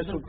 SOP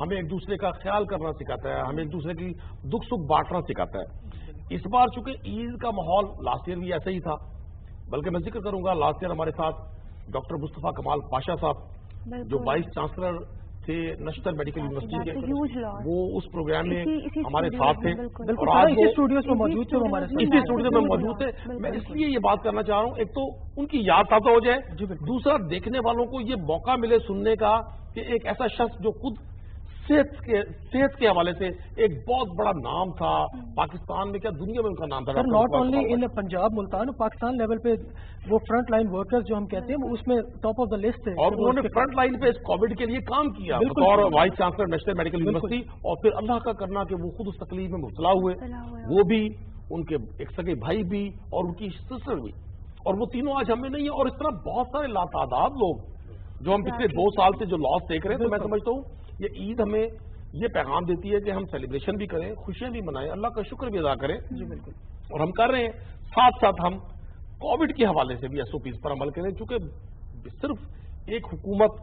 ہمیں ایک دوسرے کا خیال کرنا سکھاتا ہے, ہمیں ایک دوسرے کی دکھ سکھ بانٹنا سکھاتا ہے. اس بار چونکہ عید کا ماحول لاسٹ ایئر بھی ایسا ہی تھا, بلکہ میں ذکر کروں گا لاسٹ ایئر ہمارے ساتھ ڈاکٹر مصطفیٰ کمال پاشا صاحب جو وائس چانسلر تھے نشتر میڈیکل یونیورسٹی کے, وہ اس پروگرام میں ہمارے ساتھ تھے اور آج وہ اسٹوڈیوز میں موجود تھے, اسی اسٹوڈیو میں موجود تھے. میں اس لیے یہ بات کرنا چاہ رہا ہوں, ایک تو ان کی یاد تازہ ہو جائے, دوسرا دیکھنے والوں کو یہ موقع ملے سننے کا کہ ایک ایسا شخص جو خود صحت کے حوالے سے ایک بہت بڑا نام تھا پاکستان میں, کیا دنیا میں ان کا نام تھا, not only in Punjab Multan, Pakistan level پہ وہ فرنٹ لائن ورکرز جو ہم کہتے ہیں وہ اس میں ٹاپ آف دا لسٹ تھے, اور انہوں نے فرنٹ لائن پہ اس کووڈ کے لیے کام کیا بطور vice chancellor national medical university, اور پھر اللہ کا کرنا کہ وہ خود اس تکلیف میں مبتلا ہوئے, وہ بھی ان کے ایک سگے بھائی بھی اور ان کی سسٹر بھی, اور وہ تینوں آج ہمیں نہیں ہیں. اور اس طرح بہت سارے لاتعداد لوگ جو ہم پچھلے 2 سال سے جو لاس دیکھ رہے ہیں. تو میں سمجھتا ہوں یہ عید ہمیں یہ پیغام دیتی ہے کہ ہم سیلیبریشن بھی کریں, خوشیاں بھی منائیں, اللہ کا شکر بھی ادا کریں. اور ہم کر رہے ہیں, ساتھ ساتھ ہم کووڈ کے حوالے سے بھی ایس او پیز پر عمل کریں, چونکہ صرف ایک حکومت,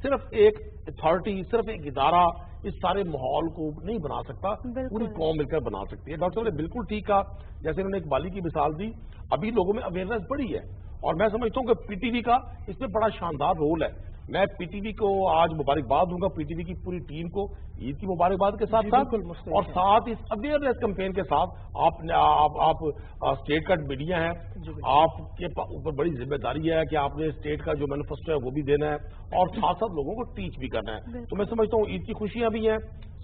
صرف ایک اتھارٹی, صرف ایک ادارہ اس سارے ماحول کو نہیں بنا سکتا, پوری قوم مل کر بنا سکتی ہے. ڈاکٹر صاحب نے بالکل ٹھیک کہا, جیسے انہوں نے ایک بالی کی مثال دی, ابھی لوگوں میں اویئرنیس بڑی ہے, اور میں سمجھتا ہوں کہ پی ٹی وی کا اس میں بڑا شاندار رول ہے. میں پی ٹی وی کو آج مبارکباد دوں گا, پی ٹی وی کی پوری ٹیم کو عید کی مبارکباد کے ساتھ ساتھ, اور ساتھ اس اویئرنیس کمپین کے ساتھ آپ اسٹیٹ کا میڈیا ہے, آپ کے اوپر بڑی ذمہ داری ہے کہ آپ نے اسٹیٹ کا جو مینیفیسٹو ہے وہ بھی دینا ہے, اور ساتھ ساتھ لوگوں کو ٹیچ بھی کرنا ہے. تو میں سمجھتا ہوں عید کی خوشیاں بھی ہیں,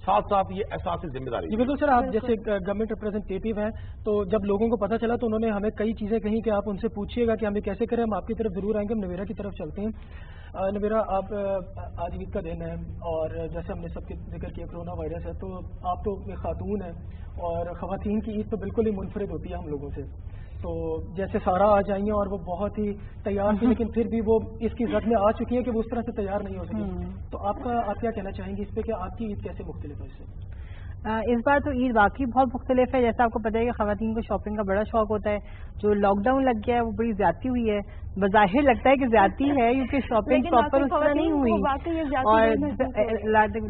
ساتھ ساتھ یہ احساس ذمہ داری. جی بالکل سر, آپ جیسے گورنمنٹ ریپرزینٹیٹیو ہیں, تو جب لوگوں کو پتہ چلا تو انہوں نے ہمیں کئی چیزیں کہیں کہ آپ ان سے پوچھیے گا کہ ہم یہ کیسے کریں. ہم آپ کی طرف ضرور آئیں گے. ہم نویرا کی طرف چلتے ہیں. نویرا, آپ آج عید کا دن ہے, اور جیسے ہم نے سب کے ذکر کیا کرونا وائرس ہے, تو آپ تو ایک خاتون ہیں, اور خواتین کی عید تو بالکل ہی منفرد ہوتی ہے ہم لوگوں سے. تو جیسے سارا آج آئی ہیں اور وہ بہت ہی تیار تھی, لیکن پھر بھی وہ اس کی زد میں آ چکی ہیں کہ وہ اس طرح سے تیار نہیں ہو سکی. تو آپ کیا کہنا چاہیں گے اس پہ کہ آپ کی عید کیسے مختلف ہے اس سے؟ اس بار تو عید واقعی بہت مختلف ہے. جیسا آپ کو پتہ ہے کہ خواتین کو شاپنگ کا بڑا شوق ہوتا ہے. جو لاک ڈاؤن لگ گیا ہے وہ بڑی زیادتی ہوئی ہے, بظاہر لگتا ہے کہ زیادتی ہے کیونکہ شاپنگ پراپر اس طرح نہیں ہوئی, اور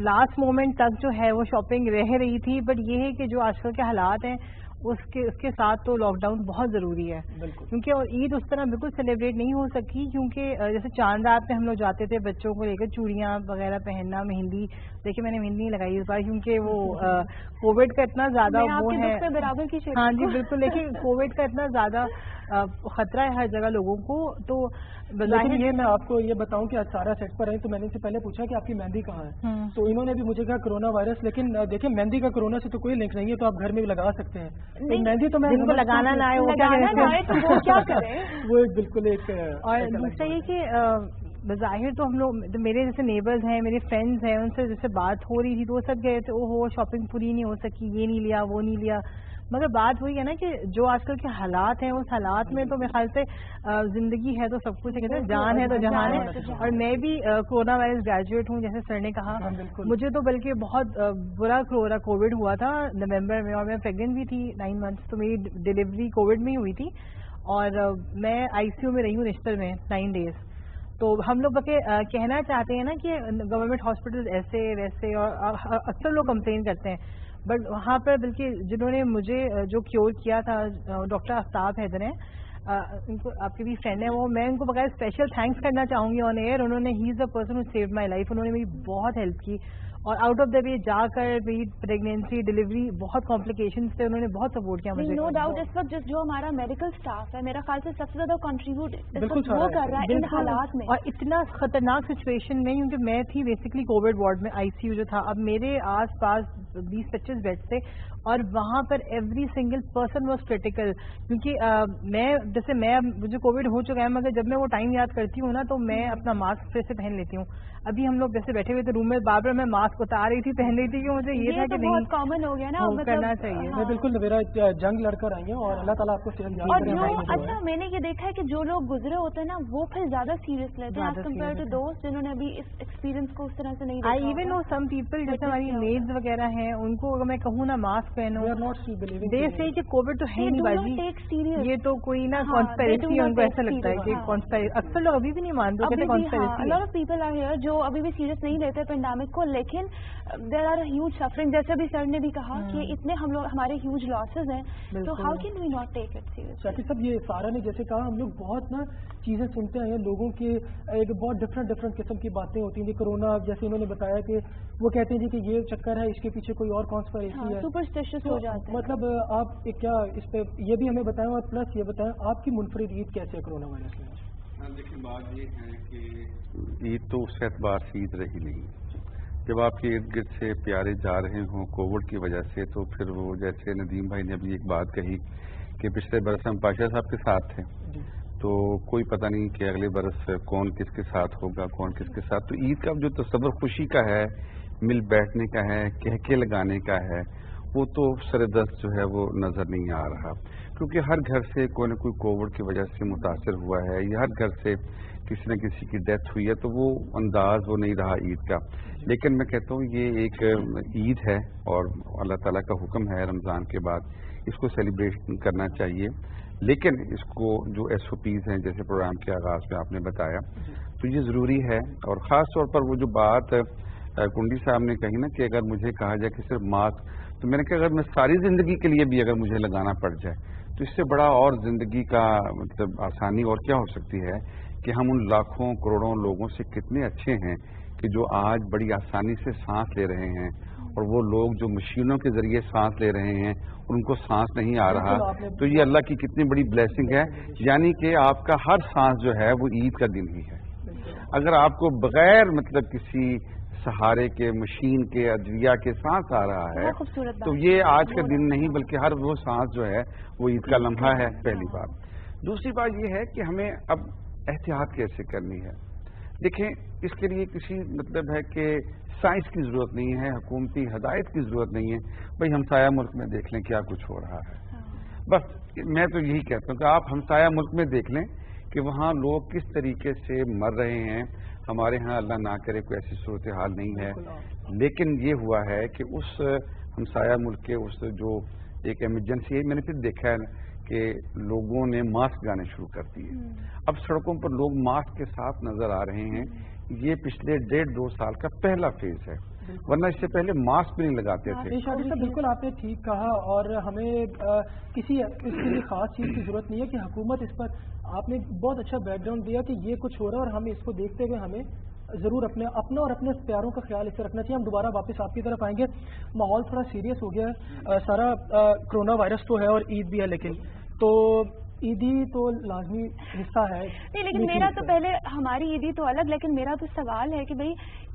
لاسٹ مومنٹ تک جو ہے وہ شاپنگ رہ رہی تھی. بٹ یہ ہے کہ جو آج کل کے حالات ہیں اس کے ساتھ تو لاک ڈاؤن بہت ضروری ہے, کیونکہ اور عید اس طرح بالکل سیلیبریٹ نہیں ہو سکی, کیونکہ جیسے چاند رات میں ہم لوگ جاتے تھے بچوں کو لے کر چوڑیاں وغیرہ پہننا, مہندی. دیکھیے میں نے مہندی نہیں لگائی اس بار کیونکہ وہ کووڈ کا اتنا زیادہ وہ ہے. ہاں جی بالکل, لیکن کووڈ کا اتنا زیادہ خطرہ ہے ہر جگہ لوگوں کو. تو لیکن یہ میں آپ کو یہ بتاؤں کہ آج سارا سیٹ پر ہے, تو میں نے ان سے پہلے پوچھا کہ آپ کی مہندی کہاں ہے, تو انہوں نے بھی مجھے کہا کرونا وائرس. لیکن دیکھیں مہندی کا کرونا سے تو کوئی لنک نہیں ہے, تو آپ گھر میں بھی لگا سکتے ہیں. مہندی تو میں لگانا نہ آئے وہ کیا کریں, وہ بالکل ایک. اور دوسرا یہ کہ بظاہر تو ہم لوگ میرے جیسے نیبرز ہیں, میرے فرینڈز ہیں, ان سے جیسے بات ہو رہی تھی تو وہ سب گئے تھے, وہ شاپنگ پوری نہیں ہو سکی, یہ نہیں لیا وہ نہیں لیا. مگر بات وہی ہے نا کہ جو آج کل کے حالات ہیں اس حالات میں تو میرے خیال سے زندگی ہے تو سب کچھ کہتے ہیں, جان ہے تو جہان ہے. اور میں بھی کورونا وائرس گریجویٹ ہوں جیسے سر نے کہا. مجھے تو بلکہ بہت برا کووڈ ہوا تھا نومبر میں, اور میں پریگنٹ بھی تھی 9 months, تو میری ڈلیوری کووڈ میں ہی ہوئی تھی, اور میں آئی سی یو میں رہی ہوں نشتر میں 9 days. تو ہم لوگ کہنا چاہتے ہیں نا کہ گورنمنٹ ہاسپٹل ایسے ویسے, اور اکثر لوگ کمپلین کرتے ہیں, بٹ وہاں پر بلکہ جنہوں نے مجھے جو کیور کیا تھا ڈاکٹر آفتاب حیدر ہیں, ان کو آپ کے بھی فرینڈ ہیں وہ, میں ان کو بغیر اسپیشل تھینکس کرنا چاہوں گی آن ایئر. انہوں نے he is the person who saved my life, انہوں نے میری بہت ہیلپ کی, اور آؤٹ آف دا وے جا کر میری پریگنینسی ڈلیوری بہت کمپلیکیشنز تھے, انہوں نے بہت سپورٹ کیا مجھے. نو ڈاؤٹ اس وقت جو ہمارا میڈیکل اسٹاف ہے میرا خیال سے سب سے زیادہ کنٹریبیوٹ وہ کر رہا ہے ان حالات میں, اور اتنا خطرناک سچویشن میں, کیونکہ میں تھی بیسکلی کووڈ وارڈ میں, آئی سی یو جو تھا. اب میرے آس پاس 20-25 بیڈ تھے, اور وہاں پر every single person was critical. کیونکہ میں جیسے مجھے کووڈ ہو چکا ہے, مگر جب میں وہ ٹائم یاد کرتی ہوں نا تو میں اپنا ماسک پھر سے پہن لیتی ہوں. ابھی ہم لوگ جیسے بیٹھے ہوئے تھے روم میں, بار بار میں ماسک اتار رہی تھی, پہن رہی تھی, کہ مجھے یہ تھا کہ بہت کامن ہو گیا نا, کرنا چاہیے. میں بالکل میرا جنگ لڑ کر آئی ہیں, اور اللہ تعالیٰ آپ کو صحت اور جو اچھا میں نے یہ دیکھا ہے کہ جو لوگ گزرے ہوتے ہیں نا وہ پھر زیادہ سیریس لیتے ہیں ایز کمپیئر ٹو دوست جنہوں نے ابھی اس ایکسپیرینس کو اس طرح سے نہیں دیکھا. I even know some people, جیسے ہماری میڈز وغیرہ ہیں ان کو اگر میں کہوں نا ماسک پہنو, We are not still believing دے سے کہ کووڈ تو ہے نہیں باجی, یہ تو کوئی نا کانسپیریسی ہے, ان کو ایسا لگتا ہے کہ کانسپیریسی. اکثر لوگ ابھی بھی نہیں مانتے, کہتے ہیں conspiracy. a lot of people are here جو ابھی بھی سیریس نہیں لیتے پینڈیمک کو, لیکن there are huge suffering, جیسے بھی سر نے بھی کہا کہ اتنے ہم لوگ ہمارے huge losses ہیں, تو how can we not take it seriously. شاکر صاحب یہ سارا نے جیسے کہا, ہم لوگ بہت نا چیزیں سنتے ہیں لوگوں کے, ایک بہت ڈفرینٹ قسم کی باتیں ہوتی ہیں. کرونا جیسے انہوں نے بتایا کہ وہ کہتے ہیں جی کہ یہ چکر ہے, اس کے پیچھے کوئی اور کانسپیریسی ہے, سپرسٹیشس ہو جاتے ہیں. مطلب آپ کیا اس پہ یہ بھی ہمیں بتائیں, اور پلس یہ بتائیں آپ کی منفرد عید کیسے ہے کرونا وائرس میں. دیکھیں بات یہ ہے کہ عید تو اس اعتبار سے عید رہی نہیں. جب آپ کے ارد گرد سے پیارے جا رہے ہوں کووڈ کی وجہ سے, تو پھر وہ جیسے ندیم بھائی نے ابھی ایک بات کہی کہ پچھلے برس ہم پاشا صاحب کے ساتھ تھے, تو کوئی پتہ نہیں کہ اگلے برس کون کس کے ساتھ ہوگا, کون کس کے ساتھ. تو عید کا جو تصور خوشی کا ہے, مل بیٹھنے کا ہے, کہکے لگانے کا ہے, وہ تو سر دست جو ہے وہ نظر نہیں آ رہا, کیونکہ ہر گھر سے کوئی نہ کوئی کووڈ کی وجہ سے متاثر ہوا ہے, یا ہر گھر سے کسی نہ کسی کی ڈیتھ ہوئی ہے, تو وہ انداز وہ نہیں رہا عید کا. لیکن میں کہتا ہوں یہ ایک عید ہے, اور اللہ تعالیٰ کا حکم ہے رمضان کے بعد اس کو سیلیبریٹ کرنا چاہیے. لیکن اس کو جو ایس او پیز ہیں جیسے پروگرام کے آغاز میں آپ نے بتایا, تو یہ ضروری ہے. اور خاص طور پر وہ جو بات کنڈی صاحب نے کہی نا کہ اگر مجھے کہا جائے کہ صرف ماسک, تو میں نے کہا اگر میں ساری زندگی کے لیے بھی اگر مجھے لگانا پڑ جائے تو اس سے بڑا اور زندگی کا مطلب آسانی اور کیا ہو سکتی ہے کہ ہم ان لاکھوں کروڑوں لوگوں سے کتنے اچھے ہیں کہ جو آج بڑی آسانی سے سانس لے رہے ہیں, اور وہ لوگ جو مشینوں کے ذریعے سانس لے رہے ہیں ان کو سانس نہیں آ رہا. تو یہ اللہ کی کتنی بڑی بلیسنگ ہے, یعنی کہ آپ کا ہر سانس جو ہے وہ عید کا دن ہی ہے. اگر آپ کو بغیر مطلب کسی سہارے کے, مشین کے, ادویہ کے سانس آ رہا ہے, تو یہ آج کا دن نہیں بلکہ ہر وہ سانس جو ہے وہ عید کا لمحہ ہے, پہلی بات. دوسری بات یہ ہے کہ ہمیں اب احتیاط کیسے کرنی ہے. دیکھیں اس کے لیے کسی مطلب ہے کہ سائنس کی ضرورت نہیں ہے, حکومتی ہدایت کی ضرورت نہیں ہے. بھائی ہمسایہ ملک میں دیکھ لیں کیا کچھ ہو رہا ہے. بس میں تو یہی کہتا ہوں کہ آپ ہمسایہ ملک میں دیکھ لیں کہ وہاں لوگ کس طریقے سے مر رہے ہیں. ہمارے ہاں اللہ نہ کرے کوئی ایسی صورتحال نہیں ہے, لیکن یہ ہوا ہے کہ اس ہمسایہ ملک کے اس جو ایک ایمرجنسی ہے, میں نے پھر دیکھا ہے کہ لوگوں نے ماسک لگانے شروع کر دیے. اب سڑکوں پر لوگ ماسک کے ساتھ نظر آ رہے ہیں. یہ پچھلے 1.5-2 سال کا پہلا فیز ہے, ورنہ اس سے پہلے ماسک بھی نہیں لگاتے تھے. شاکر صاحب بالکل آپ نے ٹھیک کہا, اور ہمیں کسی اس کے لیے خاص چیز کی ضرورت نہیں ہے کہ حکومت اس پر, آپ نے بہت اچھا بیک گراؤنڈ دیا کہ یہ کچھ ہو رہا ہے, اور ہمیں اس کو دیکھتے ہوئے ہمیں ضرور اپنا اور اپنے پیاروں کا خیال اس سے رکھنا چاہیے. ہم دوبارہ واپس آپ کی طرف آئیں گے. ماحول تھوڑا سیریس ہو گیا ہے, سارا کرونا وائرس تو ہے اور عید بھی ہے, لیکن تو عیدی تو لازمی حصہ ہے. نہیں, لیکن میرا تو پہلے ہماری عیدی تو الگ, لیکن میرا تو سوال ہے کہ بھئی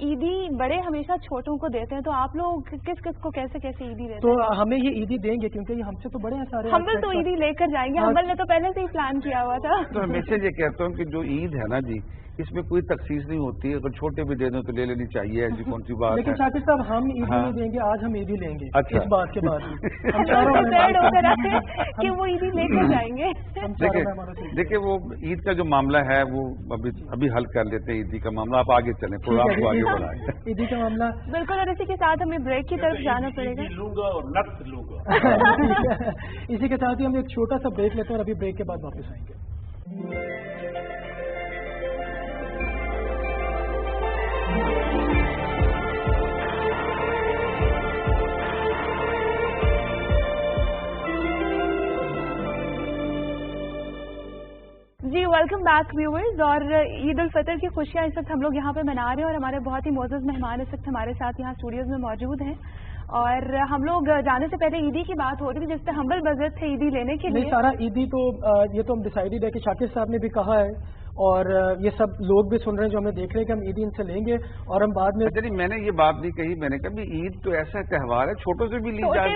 عیدی بڑے ہمیشہ چھوٹوں کو دیتے ہیں, تو آپ لوگ کس کس کو کیسے کیسے عیدی دیتے ہیں؟ تو ہمیں یہ عیدی دیں گے کیونکہ یہ ہم سے تو بڑے ہیں سارے. حنبل تو عیدی لے کر جائیں گے, حنبل نے تو پہلے سے ہی پلان کیا ہوا تھا. تو ہمیشہ یہ کہتا ہوں کہ جو عید ہے نا جی, اس میں کوئی تخصیص نہیں ہوتی. اگر چھوٹے بھی دے دیں تو لے لینی چاہیے, ایسی کون سی بات ہے. لیکن شاکر صاحب ہم عیدی نہیں دیں گے, آج ہم عیدی لیں گے. اچھا. اس بات کے بعد کہ وہ عیدی لے کر جائیں گے. دیکھیں وہ عید کا جو معاملہ ہے وہ ابھی حل کر لیتے ہیں. عیدی کا معاملہ آپ آگے چلیں, پروگرام کو آگے بڑھائیں. عیدی کا معاملہ بالکل, اور اسی کے ساتھ ہمیں بریک کی طرف جانا پڑے گا. لوں گا اور نقد لوں گا. اسی کے ساتھ ہی ہم ایک چھوٹا سا بریک لیتے ہیں, اور ابھی بریک کے بعد واپس آئیں گے. جی ویلکم بیک ویورز. اور عید الفطر کی خوشیاں اس وقت ہم لوگ یہاں پہ منا رہے ہیں, اور ہمارے بہت ہی معزز مہمان اس وقت ہمارے ساتھ یہاں اسٹوڈیوز میں موجود ہیں. اور ہم لوگ جانے سے پہلے عیدی کی بات ہو رہی تھی, جس پہ ہمبل بجٹ تھے عیدی لینے کے لیے. سارا عیدی تو یہ تو ہم ڈیسائیڈڈ ہے کہ شاکر صاحب نے بھی کہا ہے, اور یہ سب لوگ بھی سن رہے ہیں جو ہمیں دیکھ رہے ہیں کہ ہم عیدی ان سے لیں گے, اور ہم بعد میں. میں نے یہ بات نہیں کہی, میں نے کہا عید تو ایسا تہوار ہے چھوٹوں سے بھی لی جائے.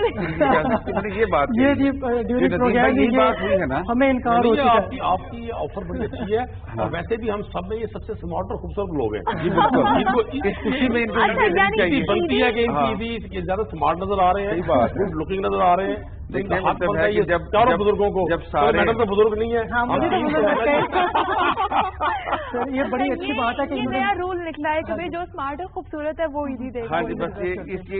یہ بات یہ بات ہوئی ہے نا, ہمیں انکار ہو چکا ہے. آپ کی آفر بڑی اچھی ہے, اور ویسے بھی ہم سب میں یہ سب سے سمارٹ اور خوبصورت لوگ ہیں. جی بالکل, اس خوشی میں بنتی ہے کہ عیدی زیادہ سمارٹ نظر آ رہے ہیں, گڈ لکنگ نظر آ رہے ہیں. مطلب ہے کہ چاروں بزرگوں کو, جب سارے میڈم تو بزرگ نہیں ہے, سر یہ بڑی اچھی بات ہے کہ یہ نیا رول نکلا ہے کہ بھائی جو اسمارٹ ہے خوبصورت ہے وہ عیدی دے. ہاں جی بس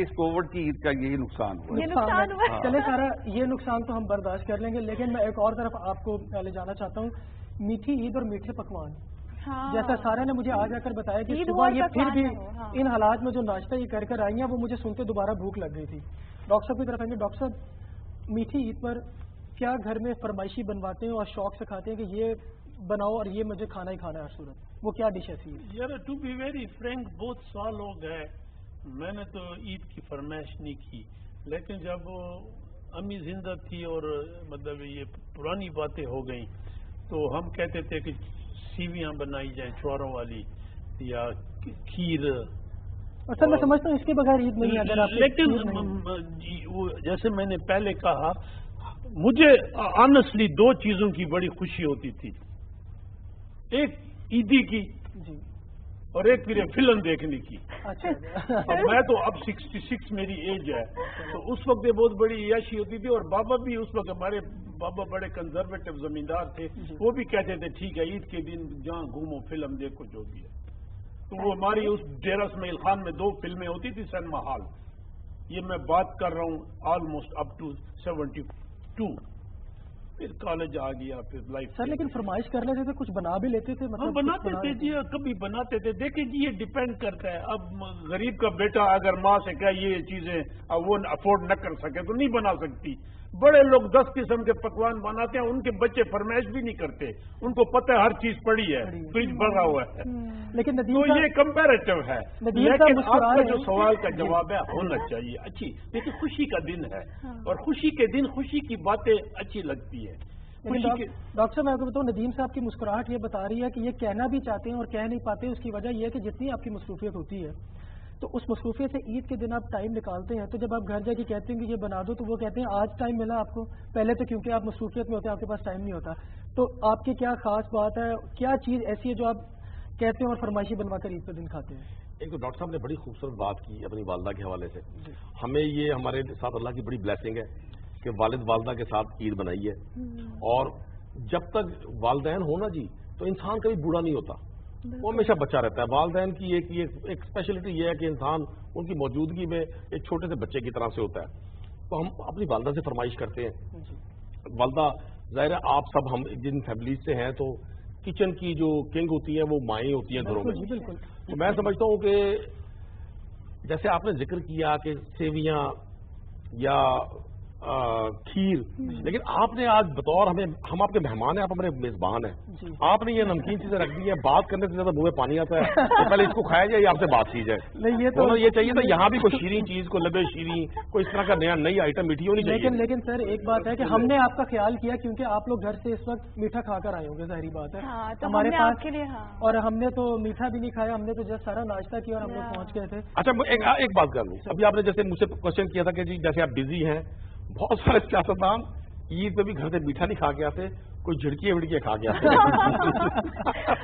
اس کووڈ کی عید کا یہی نقصان ہوا. یہ نقصان ہوا. چلے سارا یہ نقصان تو ہم برداشت کر لیں گے, لیکن میں ایک اور طرف آپ کو لے جانا چاہتا ہوں, میٹھی عید اور میٹھے پکوان. جیسا سارا نے مجھے آج آ کر بتایا کہ صبح یہ پھر بھی ان حالات میں جو ناشتہ یہ کر کر آئی ہیں وہ مجھے سنتے دوبارہ بھوک لگ گئی تھی. ڈاکٹر صاحب کی طرف آئیں گے. ڈاکٹر صاحب میٹھی عید پر کیا گھر میں فرمائشی بنواتے ہیں اور شوق سے کھاتے ہیں کہ یہ بناؤ اور یہ مجھے کھانا ہی کھانا ہے ہر صورت, وہ کیا ڈش ایسی ہے؟ یار ٹو بی ویری فرینک بہت سال ہو گئے میں نے تو عید کی فرمائش نہیں کی, لیکن جب امی زندہ تھی اور مطلب یہ پرانی باتیں ہو گئیں تو ہم کہتے تھے کہ سیویاں بنائی جائیں چواروں والی یا کھیر. اصل میں سمجھتا ہوں اس کے بغیر عید نہیں. اگر آپ لیکن جیسے میں نے پہلے کہا مجھے آنیسٹلی دو چیزوں کی بڑی خوشی ہوتی تھی, ایک عیدی کی اور ایک پھر فلم دیکھنے کی. میں تو اب 66 میری ایج ہے, تو اس وقت یہ بہت بڑی عیاشی ہوتی تھی. اور بابا بھی اس وقت, ہمارے بابا بڑے کنزرویٹو زمیندار تھے, وہ بھی کہتے تھے ٹھیک ہے عید کے دن جہاں گھومو فلم دیکھو جو بھی ہے. تو وہ ہماری اس ڈیرہ اسماعیل خان میں 2 فلمیں ہوتی تھی سنیما ہال. یہ میں بات کر رہا ہوں آلموسٹ اپ ٹو 72. پھر کالج آ گیا, پھر لائف. سر لیکن فرمائش کر لیتے تھے, کچھ بنا بھی لیتے تھے؟ مطلب بناتے تھے جی, کبھی بناتے تھے. دیکھیں جی یہ ڈیپینڈ کرتا ہے. اب غریب کا بیٹا اگر ماں سے کہا یہ چیزیں اب وہ افورڈ نہ کر سکے تو نہیں بنا سکتی. بڑے لوگ 10 قسم کے پکوان بناتے ہیں, ان کے بچے فرمائش بھی نہیں کرتے, ان کو پتہ ہے ہر چیز پڑی ہے, فریج بھرا ہوا ہے. لیکن تو یہ کمپیریٹو ہے. لیکن آپ کا جو سوال کا جواب ہے ہونا چاہیے اچھی, لیکن خوشی کا دن ہے اور خوشی کے دن خوشی کی باتیں اچھی لگتی ہے. ڈاکٹر صاحب میں آپ کو بتاؤں, ندیم صاحب کی مسکراہٹ یہ بتا رہی ہے کہ یہ کہنا بھی چاہتے ہیں اور کہہ نہیں پاتے. اس کی وجہ یہ ہے کہ جتنی آپ کی مصروفیت ہوتی ہے تو اس مصروفیت سے عید کے دن آپ ٹائم نکالتے ہیں, تو جب آپ گھر جا کے کہتے ہیں کہ یہ بنا دو تو وہ کہتے ہیں آج ٹائم ملا آپ کو. پہلے تو کیونکہ آپ مصروفیت میں ہوتے ہیں آپ کے پاس ٹائم نہیں ہوتا. تو آپ کی کیا خاص بات ہے, کیا چیز ایسی ہے جو آپ کہتے ہیں اور فرمائشی بنوا کر عید کے دن کھاتے ہیں؟ ایک تو ڈاکٹر صاحب نے بڑی خوبصورت بات کی اپنی والدہ کے حوالے سے. ہمیں یہ ہمارے ساتھ اللہ کی بڑی بلیسنگ ہے کہ والد والدہ کے ساتھ عید بنائی ہے, اور جب تک والدین ہونا جی تو انسان کبھی بوڑھا نہیں ہوتا, وہ ہمیشہ بچہ رہتا ہے. والدین کی ایک اسپیشلٹی یہ ہے کہ انسان ان کی موجودگی میں ایک چھوٹے سے بچے کی طرح سے ہوتا ہے. تو ہم اپنی والدہ سے فرمائش کرتے ہیں. والدہ ظاہر ہے آپ سب ہم جن فیملیز سے ہیں تو کچن کی جو کنگ ہوتی ہیں وہ مائیں ہوتی ہیں گھروں میں. تو میں سمجھتا ہوں کہ جیسے آپ نے ذکر کیا کہ سیویاں یا کھیر, لیکن آپ نے آج بطور ہم آپ کے مہمان ہیں, آپ ہمارے میزبان ہیں, آپ نے یہ نمکین چیزیں رکھ دی ہیں. بات کرنے سے زیادہ منہ میں پانی آتا ہے, تو پہلے اس کو کھایا جائے یا آپ سے بات کی جائے. یہ چاہیے تھا یہاں بھی کوئی شیریں چیز کو لبے شیریں کوئی اس طرح کا نئی آئٹم میٹھی ہونی چاہیے. لیکن سر ایک بات ہے کہ ہم نے آپ کا خیال کیا کیونکہ آپ لوگ گھر سے اس وقت میٹھا کھا کر آئے ہوں گے, ظاہری بات ہے ہمارے پاس, اور ہم نے تو میٹھا بھی نہیں کھایا, ہم نے تو جسٹ سارا ناشتہ کیا اور ہم لوگ پہنچ گئے تھے. اچھا ایک بات کر لوں, ابھی آپ نے جیسے مجھ سے کوشچن کیا تھا کہ جی جیسے آپ بزی ہیں, بہت سارے سیاستدان عید پہ بھی گھر سے میٹھا نہیں کھا کے آتے, کوئی جھڑکیاں وڑکیاں کھا کے آتے.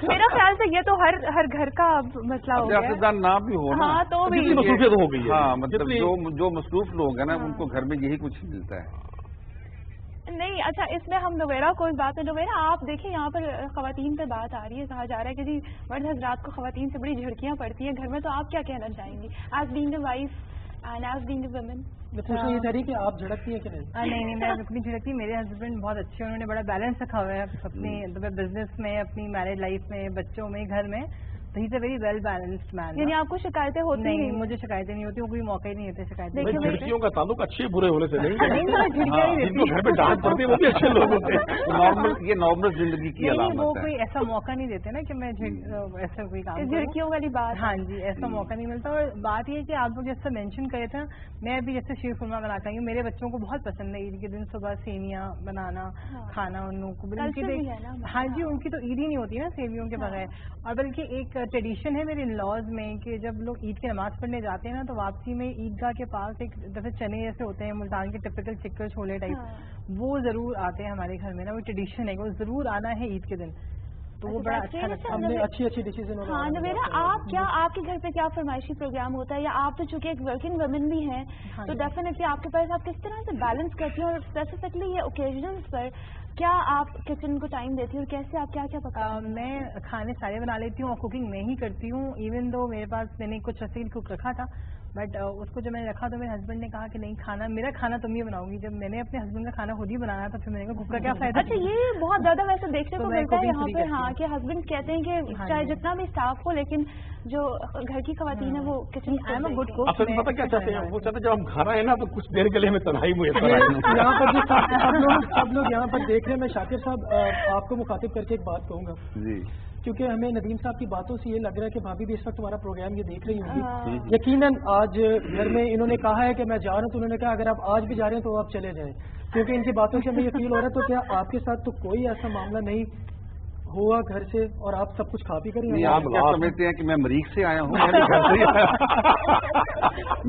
میرا خیال سے یہ تو ہر گھر کا مسئلہ ہو گیا. سیاستدان نہ بھی ہو نا, تو مصروفیت ہو گئی ہے. ہاں مطلب جو مصروف لوگ ہیں نا ان کو گھر میں یہی کچھ ملتا ہے. نہیں اچھا, اس میں ہم نویرا کوئی بات ہے. نویرا آپ دیکھیں یہاں پر خواتین پہ بات آ رہی ہے, کہا جا رہا ہے کہ جی مرد حضرات کو خواتین سے بڑی جھڑکیاں پڑتی ہیں گھر میں, تو آپ کیا کہنا چاہیں گی as being a wife and as being a women? یہ کہہ رہی کہ آپ جھڑکتی ہیں کہ نہیں؟ نہیں میں بالکل جھڑکتی. میرے ہسبینڈ بہت اچھے, انہوں نے بڑا بیلنس رکھا ہوا ہے اپنی بزنس میں, اپنی میرڈ لائف میں, بچوں میں, گھر میں. تو ہی از اے ویری ویل بیلنسڈ مین. یعنی آپ کو شکایتیں ہوتی نہیں؟ مجھے شکایتیں نہیں ہوتی, کوئی موقع ہی نہیں ہوتے شکایتیں. جھڑکیوں کا تعلق اچھے برے ہونے سے نہیں, گھر میں ڈانٹ پڑتی ہے وہ بھی اچھے لوگ ہوتے ہیں. یہ نارمل زندگی کی علامت ہے. وہ کوئی ایسا موقع نہیں دیتے نا کہ میں ایسا کوئی کام, جھڑکیوں والی بات. ہاں جی, ایسا موقع نہیں ملتا. اور بات یہ ہے کہ آپ لوگ جیسے مینشن کرے تھے, میں بھی جیسے شیر خورما بناتا ہوں, میرے بچوں کو بہت پسند ہے عید کے دن صبح سیویاں بنانا, کھانا ان لوگوں کو. ہاں جی, ان کی تو عید ہی نہیں ہوتی نا سیویوں کے بغیر. اور بلکہ ایک ٹریڈیشن ہے میرے ان لاز میں کہ جب لوگ عید کی نماز پڑھنے جاتے ہیں نا, تو واپسی میں عیدگاہ کے پاس ایک دفعہ چنے جیسے ہوتے ہیں ملتان کے ٹپیکل چکر چھولے ٹائپ, وہ ضرور آتے ہیں ہمارے گھر میں نا. وہ ٹریڈیشن ہے, وہ ضرور آنا ہے عید کے دن, تو وہ بڑا اچھا لگتا ہے. ہم نے اچھی اچھی ڈشز. ہاں نویرا, آپ کے گھر پہ کیا فرمائشی پروگرام ہوتا ہے, یا آپ تو چونکہ ایک ورکنگ ویمن بھی ہیں تو ڈیفینیٹلی آپ کے پاس آپ کس طرح سے بیلنس کرتی ہیں, اور اسپیسیفکلی یہ اوکیزنس پر کیا آپ کچن کو ٹائم دیتی ہیں اور کیسے آپ کیا کیا پکا؟ میں کھانے سارے بنا لیتی ہوں اور کوکنگ میں ہی کرتی ہوں. ایون دو میرے پاس میں نے کچھ اصیل کوک رکھا تھا, بٹ اس کو جب میں نے رکھا تو میرے ہسبینڈ نے کہا کہ نہیں کھانا میرا کھانا تم ہی بناؤں گی. جب میں نے اپنے ہسبینڈ کا کھانا خود ہی بنایا تو پھر میں نے کہا کوک کا کیا فائدہ. اچھا یہ بہت زیادہ ویسے دیکھنے کو ملتا ہے یہاں پہ, ہاں کہ ہسبینڈ کہتے ہیں کہ چاہے جتنا بھی اسٹاف ہو لیکن جو گھر کی خواتین ہیں وہ کچن گڈ کوک. اصل میں پتہ کیا چاہتے ہیں, وہ چاہتے ہیں جب ہم کھا رہے ہیں نا تو کچھ دیر کے لیے ہمیں تنہائی میسر آئے. یہاں پر جو سب لوگ یہاں پر دیکھ رہے ہیں, میں شاکر صاحب آپ کو مخاطب کر کے ایک بات کہوں گا جی, کیونکہ ہمیں ندیم صاحب کی باتوں سے یہ لگ رہا ہے کہ بھابھی بھی اس وقت ہمارا پروگرام یہ دیکھ رہی ہوں گی. یقیناً آج گھر میں انہوں نے کہا ہے کہ میں جا رہا ہوں, تو انہوں نے کہا اگر آپ آج بھی جا رہے ہیں تو آپ چلے جائیں, کیونکہ ان کی باتوں سے ہمیں یہ فیل ہو رہا ہے. تو کیا آپ کے ساتھ تو کوئی ایسا معاملہ نہیں ہوا گھر سے اور آپ سب کچھ کھا پی کر نہیں آپ کیا سمجھتے ہیں کہ میں مریخ سے آیا ہوں؟ میں بھی گھر سے آیا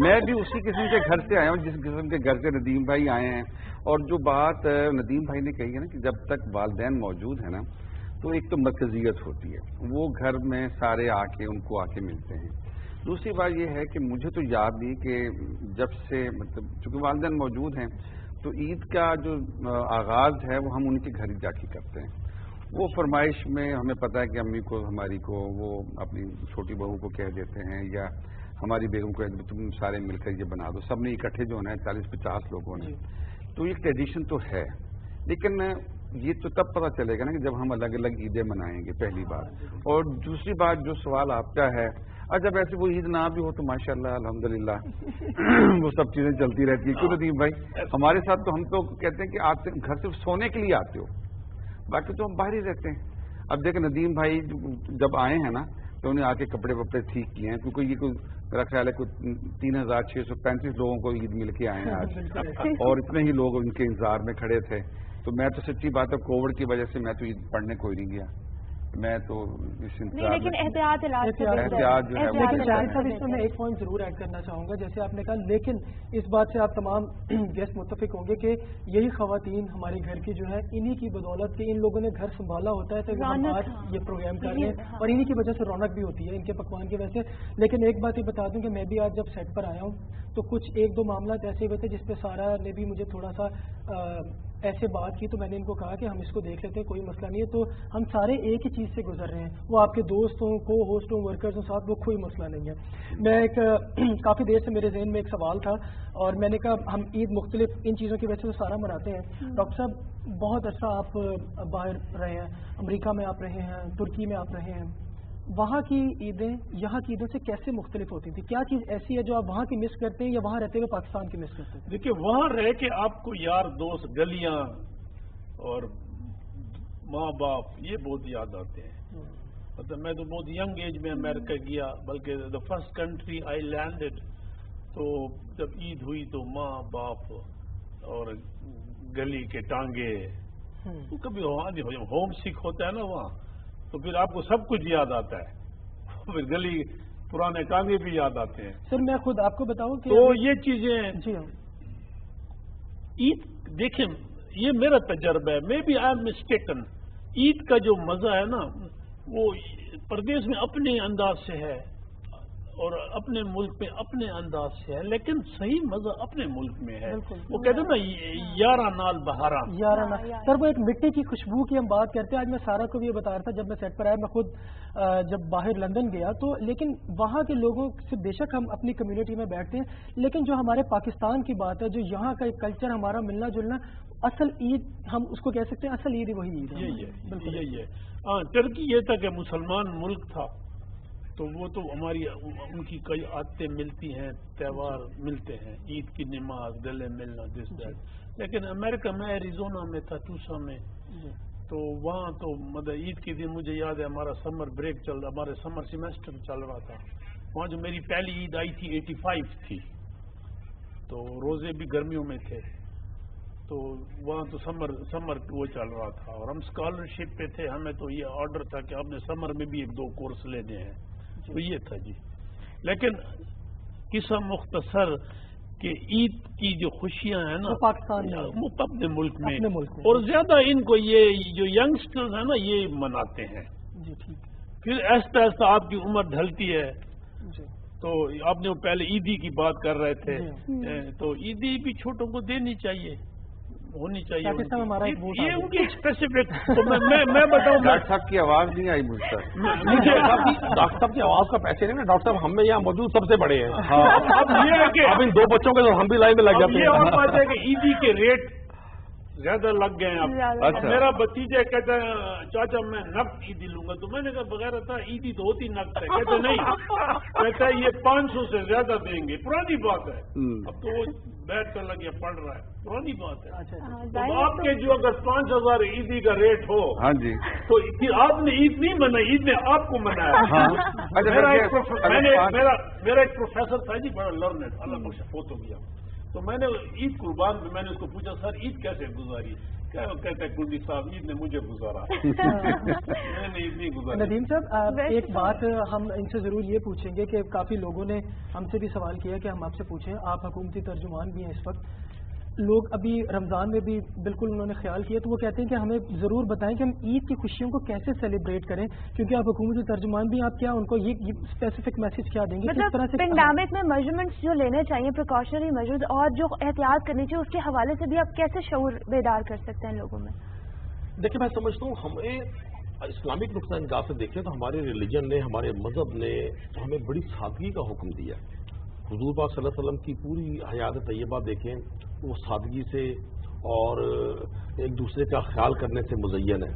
میں بھی اسی قسم کے گھر سے آیا ہوں جس قسم کے گھر سے ندیم بھائی آئے ہیں. اور جو بات ندیم بھائی نے کہی ہے نا کہ جب تک والدین موجود ہیں نا تو ایک تو مرکزیت ہوتی ہے, وہ گھر میں سارے آ کے ان کو آ کے ملتے ہیں. دوسری بات یہ ہے کہ مجھے تو یاد نہیں کہ جب سے مطلب چونکہ والدین موجود ہیں تو عید کا جو آغاز ہے وہ ہم ان کے گھر ہی جا کے کرتے ہیں. وہ فرمائش میں ہمیں پتہ ہے کہ امی کو ہماری کو وہ اپنی چھوٹی بہو کو کہہ دیتے ہیں یا ہماری بیگم کو تم سارے مل کر یہ بنا دو, سب نے اکٹھے جو ہونا ہے 40-50 لوگوں نے, تو یہ ٹریڈیشن تو ہے. لیکن یہ تو تب پتہ چلے گا نا کہ جب ہم الگ الگ عیدیں منائیں گے, پہلی بات. اور دوسری بات جو سوال آپ کا ہے, اور جب ایسے وہ عید نہ بھی ہو تو ماشاءاللہ الحمدللہ وہ سب چیزیں چلتی رہتی ہیں. کیوں ندیم بھائی ہمارے ساتھ تو ہم تو کہتے ہیں کہ آتے گھر سے سونے کے لیے آتے ہو, باقی تو ہم باہر ہی رہتے ہیں. اب دیکھیں ندیم بھائی جب آئے ہیں نا تو انہیں آ کے کپڑے وپڑے ٹھیک کیے ہیں, کیونکہ یہ کوئی میرا خیال ہے کوئی 3635 لوگوں کو عید مل کے آئے ہیں آج, اور اتنے ہی لوگ ان کے انتظار میں کھڑے تھے. تو میں تو سچی بات ہے کووڈ کی وجہ سے میں تو عید پڑھنے کوئی نہیں گیا, میں تو اس انتظار لیکن احتیاط جو ہے لیکن شاہد صاحب اس میں میں ایک پوائنٹ ضرور ایڈ کرنا چاہوں گا, جیسے آپ نے کہا, لیکن اس بات سے آپ تمام گیسٹ متفق ہوں گے کہ یہی خواتین ہمارے گھر کی جو ہے انہی کی بدولت کہ ان لوگوں نے گھر سنبھالا ہوتا ہے تو ہم آج یہ پروگرام کر رہے ہیں, اور انہی کی وجہ سے رونق بھی ہوتی ہے ان کے پکوان کی وجہ سے. لیکن ایک بات یہ بتا دوں کہ میں بھی آج جب سیٹ پر آیا ہوں تو کچھ 1-2 معاملات ایسے ہوئے تھے جس پہ سارا نے بھی مجھے تھوڑا سا ایسے بات کی, تو میں نے ان کو کہا کہ ہم اس کو دیکھ لیتے ہیں, کوئی مسئلہ نہیں ہے. تو ہم سارے ایک ہی چیز سے گزر رہے ہیں, وہ آپ کے دوست ہوں, کو ہوسٹ ہوں, ورکرز ہوں ساتھ, وہ کوئی مسئلہ نہیں ہے. میں ایک کافی دیر سے میرے ذہن میں ایک سوال تھا اور میں نے کہا ہم عید مختلف ان چیزوں کی وجہ سے سارا مناتے ہیں. ڈاکٹر صاحب بہت عرصہ آپ باہر رہے ہیں, امریکہ میں آپ رہے ہیں, ترکی میں آپ رہے ہیں, وہاں کی عیدیں یہاں کی عیدوں سے کیسے مختلف ہوتی تھی؟ کیا چیز ایسی ہے جو آپ وہاں کی مس کرتے ہیں یا وہاں رہتے ہوئے پاکستان کی مس کرتے ہیں؟ دیکھیے وہاں رہ کے آپ کو یار دوست, گلیاں اور ماں باپ یہ بہت یاد آتے ہیں. مطلب میں تو بہت ینگ ایج میں امریکہ گیا, بلکہ the first country I landed, تو جب عید ہوئی تو ماں باپ اور گلی کے ٹانگے, تو کبھی ہوم سک ہوتا ہے نا وہاں, تو پھر آپ کو سب کچھ یاد آتا ہے, پھر گلی پرانے ٹانگے بھی یاد آتے ہیں. سر میں خود آپ کو بتاؤں کہ تو یہ چیزیں جی ہاں عید دیکھیں یہ میرا تجربہ ہے, میں بھی آئی ایم مسٹیکن. عید کا جو مزہ ہے نا وہ پردیش میں اپنے انداز سے ہے اور اپنے ملک میں اپنے انداز سے ہے, لیکن صحیح مزہ اپنے ملک میں ہے. وہ کہتے ہیں نا یارہ نال بہارا, سر وہ ایک مٹی کی خوشبو کی ہم بات کرتے ہیں. آج میں سارا کو بھی یہ بتا رہا تھا جب میں سیٹ پر آیا, میں خود جب باہر لندن گیا تو, لیکن وہاں کے لوگوں سے بے شک ہم اپنی کمیونٹی میں بیٹھتے ہیں, لیکن جو ہمارے پاکستان کی بات ہے, جو یہاں کا ایک کلچر ہمارا ملنا جلنا, اصل عید ہم اس کو کہہ سکتے ہیں, اصل عید وہی عید ہے. یہی ہے. ہاں ٹرکی یہ تھا کہ مسلمان ملک تھا تو وہ تو ہماری ان کی کئی عادتیں ملتی ہیں, تہوار ملتے ہیں, عید کی نماز, گلے ملنا, دس دیٹ. لیکن امریکہ میں ایریزونا میں تھا, ٹوسا میں, تو وہاں تو مطلب عید کے دن مجھے یاد ہے ہمارا سمر بریک چل رہا, ہمارے سمر سیمیسٹر چل رہا تھا. وہاں جو میری پہلی عید آئی تھی 85 تھی, تو روزے بھی گرمیوں میں تھے, تو وہاں تو سمر وہ چل رہا تھا اور ہم اسکالرشپ پہ تھے. ہمیں تو یہ آرڈر تھا کہ آپ نے سمر میں بھی 1-2 کورس لینے ہیں, تو یہ تھا جی. لیکن قصہ مختصر کہ عید کی جو خوشیاں ہیں نا پاکستان وہ اپنے ملک میں, اور زیادہ ان کو یہ جو ینگسٹرز ہیں نا یہ مناتے ہیں. پھر آہستہ آہستہ آپ کی عمر ڈھلتی ہے, تو آپ نے وہ پہلے عیدی کی بات کر رہے تھے, تو عیدی بھی چھوٹوں کو دینی چاہیے. ہونی چاہیے پاکستان ہمارا ایک ووٹ یہ ان کی اسپیسیفک. تو میں بتاؤں ڈاکٹر صاحب کی آواز نہیں آئی مجھ تک. ڈاکٹر صاحب کی آواز کا پیسے نہیں نا ڈاکٹر صاحب، ہم میں یہاں موجود سب سے بڑے ہیں. اب یہ ہے کہ اب ان 2 بچوں کے ہم بھی لائن میں لگ جاتے یہ اور ہیں. بات ہے کہ عیدی کے ریٹ زیادہ لگ گئے ہیں اب. اچھا. میرا بتیجا کہتا ہے چاچا میں نقد عیدی لوں گا، تو میں نے کہا بغیر تھا عیدی تو ہوتی نقد ہے. کہتے نہیں، کہتا ہے یہ 500 سے زیادہ دیں گے. پرانی بات ہے، اب تو وہ بیٹھ کر لگے پڑھ رہا ہے، پرانی بات ہے. اب آپ کے جو اگر 5000 عیدی کا ریٹ ہو، ہاں جی، تو پھر آپ نے عید نہیں منائی، عید نے آپ کو منایا. میرا ایک پروفیسر تھا جی، بڑا لرنڈ، اللہ بخش، فوت ہو گیا. تو میں نے عید قربان میں نے اس کو پوچھا سر عید کیسے گزاری؟ کہتا ہے کلدی صاحب عید نے مجھے گزارا. میں نے عید نہیں گزاری. ندیم صاحب ایک بات ہم ان سے ضرور یہ پوچھیں گے کہ کافی لوگوں نے ہم سے بھی سوال کیا کہ ہم آپ سے پوچھیں، آپ حکومتی ترجمان بھی ہیں اس وقت، لوگ ابھی رمضان میں بھی بالکل انہوں نے خیال کیا، تو وہ کہتے ہیں کہ ہمیں ضرور بتائیں کہ ہم عید کی خوشیوں کو کیسے سیلیبریٹ کریں، کیونکہ آپ حکومتی ترجمان بھی، آپ کیا ان کو یہ اسپیسیفک میسج کیا دیں گے؟ مطلب پینڈیمک میں میجرمنٹس جو لینے چاہیے، پریکاشنری میجرز اور جو احتیاط کرنی چاہیے، اس کے حوالے سے بھی آپ کیسے شعور بیدار کر سکتے ہیں لوگوں میں؟ دیکھیں میں سمجھتا ہوں ہمیں اسلامک نقطۂ نگاہ سے دیکھیں تو ہمارے ریلیجن نے، ہمارے مذہب نے ہمیں بڑی سادگی کا حکم دیا. حضور پاک صلی اللہ علیہ وسلم کی پوری حیات طیبہ دیکھیں، وہ سادگی سے اور ایک دوسرے کا خیال کرنے سے مزین ہے.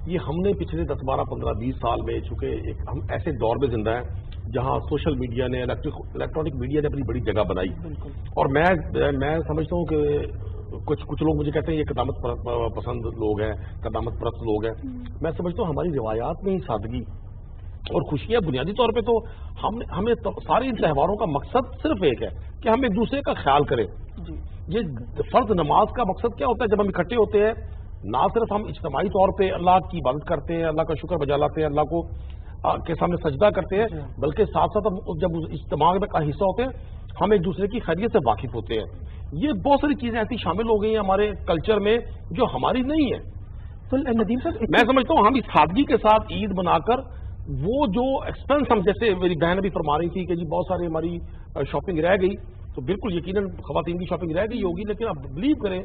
یہ ہم نے پچھلے 10 12 15 20 سال میں، چونکہ ہم ایسے دور میں زندہ ہیں جہاں سوشل میڈیا نے، الیکٹرانک میڈیا نے اپنی بڑی جگہ بنائی. اور میں سمجھتا ہوں کہ کچھ لوگ مجھے کہتے ہیں یہ قدامت پسند لوگ ہیں، قدامت پرست لوگ ہیں. میں سمجھتا ہوں ہماری روایات میں ہی سادگی اور خوشیاں بنیادی طور پہ تو ہمیں سارے ان تہواروں کا مقصد صرف ایک ہے کہ ہم ایک دوسرے کا خیال کریں. یہ فرض نماز کا مقصد کیا ہوتا ہے؟ جب ہم اکٹھے ہوتے ہیں نہ صرف ہم اجتماعی طور پہ اللہ کی عبادت کرتے ہیں، اللہ کا شکر بجا لاتے ہیں، اللہ کو کے سامنے سجدہ کرتے ہیں، بلکہ ساتھ ساتھ ہم جب اجتماع کا حصہ ہوتے ہیں ہم ایک دوسرے کی خیریت سے واقف ہوتے ہیں. یہ بہت ساری چیزیں ایسی شامل ہو گئی ہیں ہمارے کلچر میں جو ہماری نہیں ہے. تو ندیم صاحب میں سمجھتا ہوں ہم اس سادگی کے ساتھ عید بنا کر وہ جو ایکسپینس ہم، جیسے میری بہن ابھی فرما رہی تھی کہ جی بہت ساری ہماری شاپنگ رہ گئی، تو بالکل یقیناً خواتین کی شاپنگ رہ گئی ہوگی، لیکن آپ بلیو کریں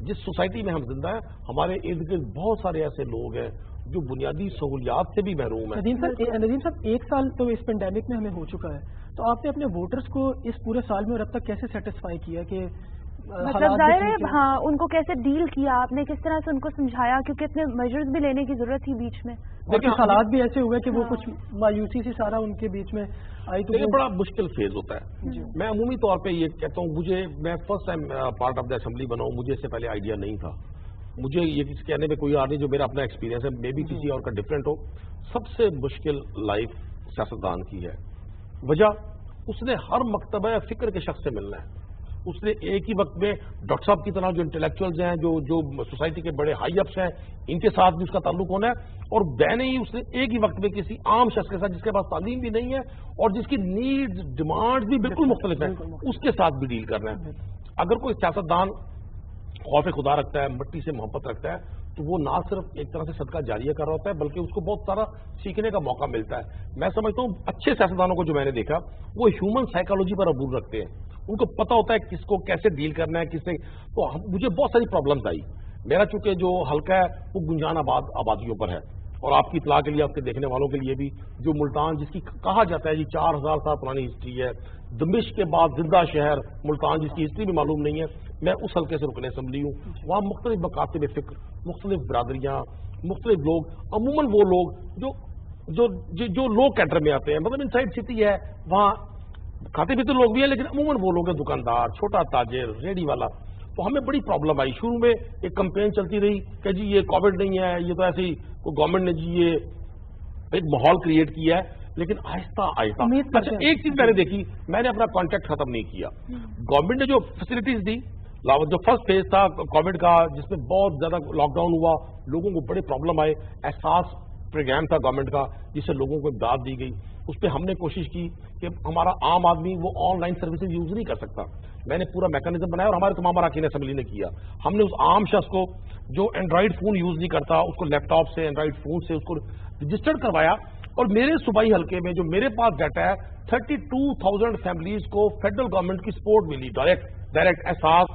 جس سوسائٹی میں ہم زندہ ہیں ہمارے ارد گرد بہت سارے ایسے لوگ ہیں جو بنیادی سہولیات سے بھی محروم ہیں. ندیم صاحب 1 سال تو اس پینڈیمک میں ہمیں ہو چکا ہے، تو آپ نے اپنے ووٹرز کو اس پورے سال میں اور اب تک کیسے سیٹسفائی کیا کہ مطلب ظاہر ہے ہاں ان کو کیسے ڈیل کیا آپ نے، کس طرح سے ان کو سمجھایا، کیونکہ اتنے میجرز بھی لینے کی ضرورت تھی بیچ میں، لیکن حالات بھی ایسے ہوئے کہ وہ کچھ مایوسی سے سارا ان کے بیچ میں آئی. تو یہ بڑا مشکل فیز ہوتا ہے. میں عمومی طور پہ یہ کہتا ہوں، میں first time part of the assembly بنا ہوں، مجھے اس سے پہلے آئیڈیا نہیں تھا. مجھے یہ کہنے میں کوئی آ نہیں، جو میرا اپنا ایکسپیرینس ہے، مے بی کسی اور کا ڈفرینٹ ہو. سب سے مشکل لائف سیاستدان کی ہے. وجہ اس نے ہر مکتبہ فکر کے شخص سے ملنا ہے. اس نے ایک ہی وقت میں ڈاکٹر صاحب کی طرح جو انٹلیکچوئلز ہیں، جو سوسائٹی کے بڑے ہائی اپس ہیں، ان کے ساتھ بھی اس کا تعلق ہونا ہے. اور بہنے ہی اس نے ایک ہی وقت میں کسی عام شخص کے ساتھ جس کے پاس تعلیم بھی نہیں ہے اور جس کی نیڈز ڈیمانڈ بھی بالکل مختلف ہیں، اس کے ساتھ بھی ڈیل کرنا ہے. اگر کوئی سیاستدان خوف خدا رکھتا ہے، مٹی سے محبت رکھتا ہے، تو وہ نہ صرف ایک طرح سے صدقہ جاریہ کر رہا ہوتا ہے بلکہ اس کو بہت سارا سیکھنے کا موقع ملتا ہے. میں سمجھتا ہوں اچھے سیاستدانوں کو جو میں نے دیکھا وہ ہیومن سائیکالوجی پر عبور رکھتے ہیں. ان کو پتہ ہوتا ہے کس کو کیسے ڈیل کرنا ہے، کس سے. تو مجھے بہت ساری پرابلمز آئی. میرا چونکہ جو حلقہ ہے وہ گنجان آبادیوں پر ہے، اور آپ کی اطلاع کے لیے، آپ کے دیکھنے والوں کے لیے بھی، جو ملتان جس کی کہا جاتا ہے جی 4000 سال پرانی ہسٹری ہے، دمشق کے بعد زندہ شہر ملتان جس کی ہسٹری بھی معلوم نہیں ہے. میں اس حلقے سے رکن اسمبلی ہوں. وہاں مختلف مکاتب فکر، مختلف برادریاں، مختلف لوگ، عموماً وہ لوگ جو لو کیڈر میں آتے ہیں، مطلب ان سائڈ سٹی ہے، وہاں کھاتے پیتے لوگ بھی ہیں، لیکن عموماً وہ لوگ ہیں دکاندار، چھوٹا تاجر، ریڈی والا. تو ہمیں بڑی پرابلم آئی. شروع میں ایک کمپین چلتی رہی کہ جی یہ کووڈ نہیں ہے، یہ تو ایسے ہی گورنمنٹ نے جی یہ ایک ماحول کریٹ کیا ہے. لیکن آہستہ اچھا ایک چیز میں نے دیکھی، میں نے اپنا کانٹیکٹ ختم نہیں کیا. گورنمنٹ نے جو فیسلٹیز دی، جو فرسٹ فیز تھا کووڈ کا جس میں بہت زیادہ لاک ڈاؤن ہوا، لوگوں کو بڑے پرابلم آئے، احساس پروگرام تھا گورنمنٹ کا جس سے لوگوں کو امداد دی گئی. اس پہ ہم نے کوشش کی کہ ہمارا عام آدمی وہ آن لائن سروسز یوز نہیں کر سکتا. میں نے پورا میکانزم بنایا اور ہمارے تمام اراکین اسمبلی نے کیا. ہم نے اس عام شخص کو جو اینڈرائڈ فون یوز نہیں کرتا، اس کو لیپ ٹاپ سے، اینڈرائڈ فون سے اس کو رجسٹرڈ کروایا. اور میرے صوبائی حلقے میں جو میرے پاس ڈیٹا ہے 32,000 فیملیز کو فیڈرل گورنمنٹ کی سپورٹ ملی، ڈائریکٹ احساس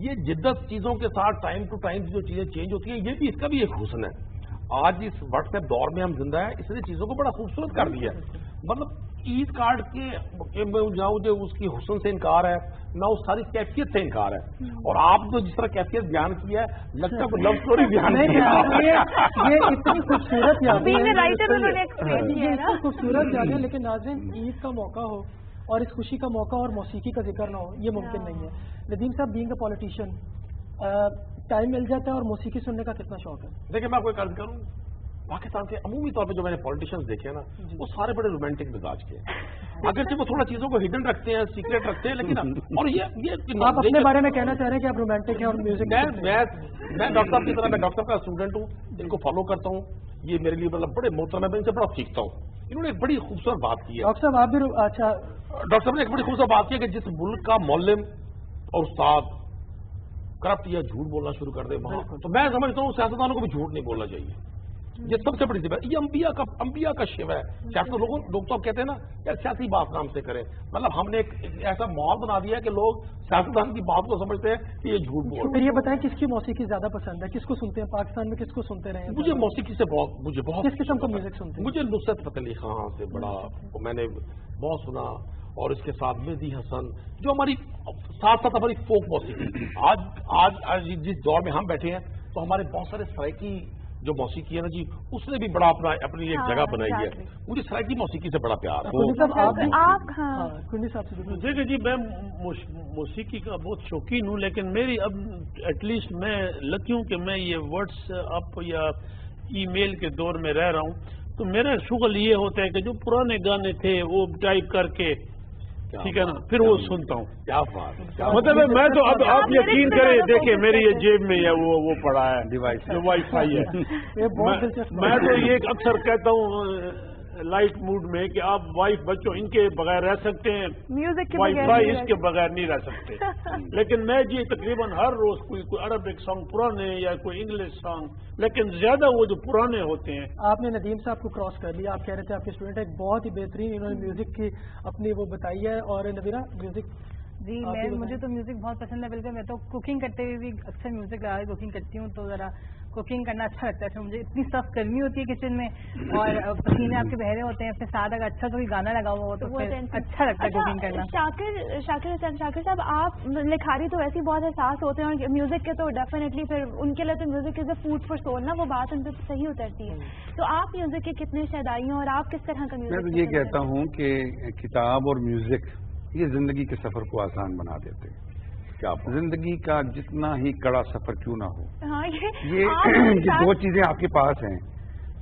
یہ جدت چیزوں کے ساتھ ٹائم ٹو ٹائم جو چیزیں چینج ہوتی ہیں، یہ بھی اس کا بھی ایک حسن ہے. آج اس واٹس ایپ دور میں ہم زندہ ہیں، اس نے چیزوں کو بڑا خوبصورت کر دیا ہے. مطلب عید کارڈ کے نہ جو اس کی حسن سے انکار ہے، نہ اس ساری کیفیت سے انکار ہے. اور آپ جو جس طرح کیفیت بیان کیا ہے، لگتا ہے لو اسٹوری بیان کیا ہے. یہ اتنی خوبصورت یادیں ہیں، رائٹر یہ اتنی خوبصورت یادیں. لیکن ناظرین، عید کا موقع ہو اور اس خوشی کا موقع اور موسیقی کا ذکر نہ ہو، یہ ممکن نہیں ہے. ندیم صاحب، بینگ اے پولیٹیشین، ٹائم مل جاتا ہے اور موسیقی سننے کا کتنا شوق ہے؟ دیکھیں، میں آپ کو ایک عرض کروں، پاکستان کے عمومی طور پہ جو میں نے پولیٹیشینز دیکھے ہیں نا، وہ سارے بڑے رومانٹک مزاج کے ہیں. اگرچہ وہ تھوڑا چیزوں کو ہڈن رکھتے ہیں، سیکریٹ رکھتے ہیں، لیکن اور یہ آپ اپنے بارے میں کہنا چاہ رہے ہیں کہ آپ رومانٹک ہیں اور میوزک؟ میں ڈاکٹر صاحب کی طرح، میں ڈاکٹر صاحب کا اسٹوڈنٹ ہوں، ان کو فالو کرتا ہوں. یہ میرے لیے مطلب بڑے محترم ہے، میں ان سے بڑا سیکھتا ہوں. انہوں نے ایک بڑی خوبصورت بات کی ہے. ڈاکٹر صاحب، آپ بھی اچھا، ڈاکٹر صاحب نے ایک بڑی خوبصورت بات کی ہے کہ جس ملک کا معلم اور استاد کرپٹ یا جھوٹ بولنا شروع کر دے وہاں، تو میں سمجھتا ہوں سیاستدانوں کو بھی جھوٹ نہیں بولنا چاہیے. یہ سب سے بڑی ذمہ ہے. یہ انبیاء کا شیوا ہے. سیاست لوگ تو کہتے ہیں نا یار سیاسی بات نام سے کریں، مطلب ہم نے ایک ایسا ماحول بنا دیا ہے کہ لوگ سیاستدان کی بات کو سمجھتے ہیں کہ یہ جھوٹ بول. پھر یہ بتائیں کس کی موسیقی زیادہ پسند ہے؟ کس کو سنتے ہیں پاکستان میں؟ کس کو سنتے رہے ہیں؟ مجھے موسیقی سے بہت کس قسم کا میوزک سنتے ہیں؟ مجھے نصرت فتح علی خان سے بڑا میں نے بہت سنا، اور اس کے ساتھ مہدی حسن، جو ہماری ساتھ ساتھ ہماری فوک موسیقی. آج جس دور میں ہم بیٹھے ہیں تو ہمارے بہت سارے سرائکی جو موسیقی ہے نا جی، اس نے بھی بڑا اپنی ایک جگہ بنائی ہے. مجھے سرائکی موسیقی سے بڑا پیار ہے. دیکھیں جی، میں موسیقی کا بہت شوقین ہوں، لیکن میری اب ایٹ لیسٹ میں لکی ہوں کہ میں یہ واٹس ایپ یا ای میل کے دور میں رہ رہا ہوں. تو میرا شغل یہ ہوتا ہے کہ جو پرانے گانے تھے وہ ٹائپ کر کے، ٹھیک ہے نا، پھر وہ سنتا ہوں. کیا بات ہے. مطلب میں تو اب آپ یقین کریں، دیکھیں میری یہ جیب میں ہے وہ پڑا ہے ڈیوائس، جو وائی فائی ہے. میں تو یہ اکثر کہتا ہوں لائٹ موڈ میں کہ آپ وائف بچوں ان کے بغیر رہ سکتے ہیں، میوزک وائی فائی اس کے بغیر نہیں رہ سکتے. لیکن میں جی تقریباً ہر روز کوئی عربک سانگ پرانے یا کوئی انگلش سانگ، لیکن زیادہ وہ جو پرانے ہوتے ہیں. آپ نے ندیم صاحب کو کراس کر لیا. آپ کہہ رہے تھے آپ کے اسٹوڈنٹ ایک بہت ہی بہترین، انہوں نے میوزک کی اپنی وہ بتائی ہے. اور نبیرہ، میوزک؟ جی، مجھے تو میوزک بہت پسند ہے. بالکل، میں تو کوکنگ کرتے ہوئے بھی اکثر میوزک لگا کے کوکنگ کرتی ہوں، تو ذرا کوکنگ کرنا اچھا لگتا ہے. مجھے اتنی سخت گرمی ہوتی ہے کچن میں اور پسینے آپ کے بہرے ہوتے ہیں، پھر ساتھ اگر اچھا کوئی گانا لگا ہوا ہو تو پھر اچھا لگتا ہے کوکنگ کرنا. شاکر صاحب، آپ لکھاری تو ویسے بہت احساس ہوتے ہیں، اور میوزک کے تو ڈیفینیٹلی پھر ان کے لیے تو music is a food for civil نا، وہ بات ان پہ صحیح اترتی ہے. تو آپ میوزک کے کتنے شیدائی ہیں اور آپ کس طرح کا میوزک؟ میں تو یہ کہتا ہوں کہ کتاب اور میوزک یہ زندگی کے سفر کو آسان بنا دیتے ہیں. کیا زندگی کا جتنا ہی کڑا سفر کیوں نہ ہو، یہ دو چیزیں آپ کے پاس ہیں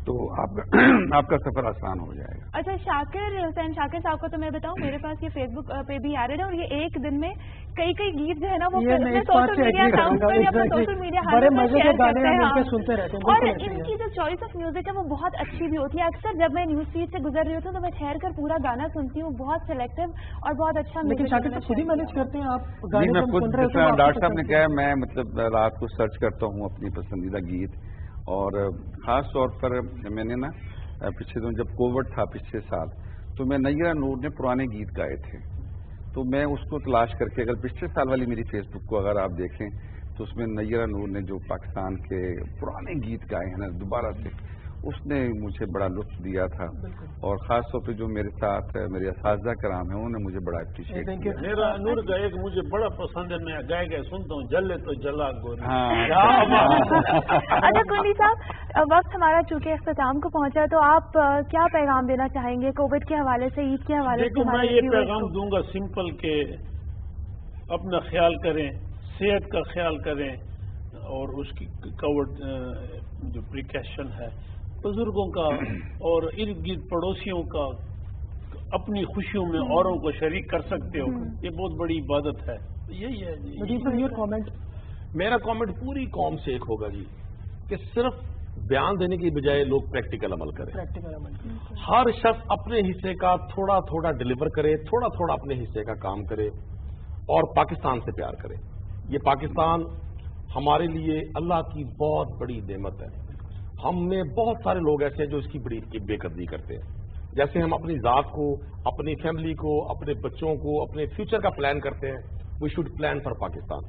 تو آپ کا سفر آسان ہو جائے گا. اچھا، شاکر حسین شاکر صاحب کو تو میں بتاؤں، میرے پاس یہ فیس بک پہ بھی ایڈ ہے، اور یہ ایک دن میں کئی گیت جو ہے نا وہ سوشل میڈیا اکاؤنٹ پر یا سوشل میڈیا سنتے رہتے ہیں. اور ان کی جو چوائس آف میوزک ہے وہ بہت اچھی بھی ہوتی ہے. اکثر جب میں نیوز فیڈ سے گزر رہی ہوتی ہوں تو میں ٹھہر کر پورا گانا سنتی ہوں. بہت سلیکٹو اور بہت اچھا. لیکن شاکر صاحب خود ہی مینج کرتے ہیں آپ؟ میں خود، ڈاکٹر صاحب نے کہا میں مطلب رات کو سرچ کرتا ہوں اپنی پسندیدہ گیت، اور خاص طور پر میں نے نا پچھلے دن جب کووڈ تھا پچھلے سال، تو میں نیرہ نور نے پرانے گیت گائے تھے، تو میں اس کو تلاش کر کے، اگر پچھلے سال والی میری فیس بک کو اگر آپ دیکھیں تو اس میں نیرہ نور نے جو پاکستان کے پرانے گیت گائے ہیں نا دوبارہ سے، اس نے مجھے بڑا لطف دیا تھا. اور خاص طور پہ جو میرے ساتھ میرے اساتذہ کرام ہیں انہوں نے مجھے بڑا اپریشیٹ کیا. میرا نور کا ایک مجھے بڑا پسند ہے، میں گائے سنتا ہوں، جلے تو جلا گوری. اچھا کنڈی صاحب، وقت ہمارا چونکہ اختتام کو پہنچا ہے، تو آپ کیا پیغام دینا چاہیں گے کووڈ کے حوالے سے، عید کے حوالے سے؟ میں یہ پیغام دوں گا سمپل کہ اپنا خیال کریں، صحت کا خیال کریں، اور اس کی کووڈ جو پریکاشن ہے بزرگوں کا اور ارد گرد پڑوسیوں کا، اپنی خوشیوں میں اوروں کو شریک کر سکتے ہو، یہ بہت بڑی عبادت ہے. یہی ہے. میرا کامنٹ پوری قوم سے ایک ہوگا جی، کہ صرف بیان دینے کی بجائے لوگ پریکٹیکل عمل کریں. ہر شخص اپنے حصے کا تھوڑا تھوڑا ڈلیور کرے، تھوڑا تھوڑا اپنے حصے کا کام کرے، اور پاکستان سے پیار کرے. یہ پاکستان ہمارے لیے اللہ کی بہت بڑی نعمت ہے. ہم میں بہت سارے لوگ ایسے ہیں جو اس کی بڑی بے قدری کرتے ہیں. جیسے ہم اپنی ذات کو، اپنی فیملی کو، اپنے بچوں کو، اپنے فیوچر کا پلان کرتے ہیں، we should plan for Pakistan.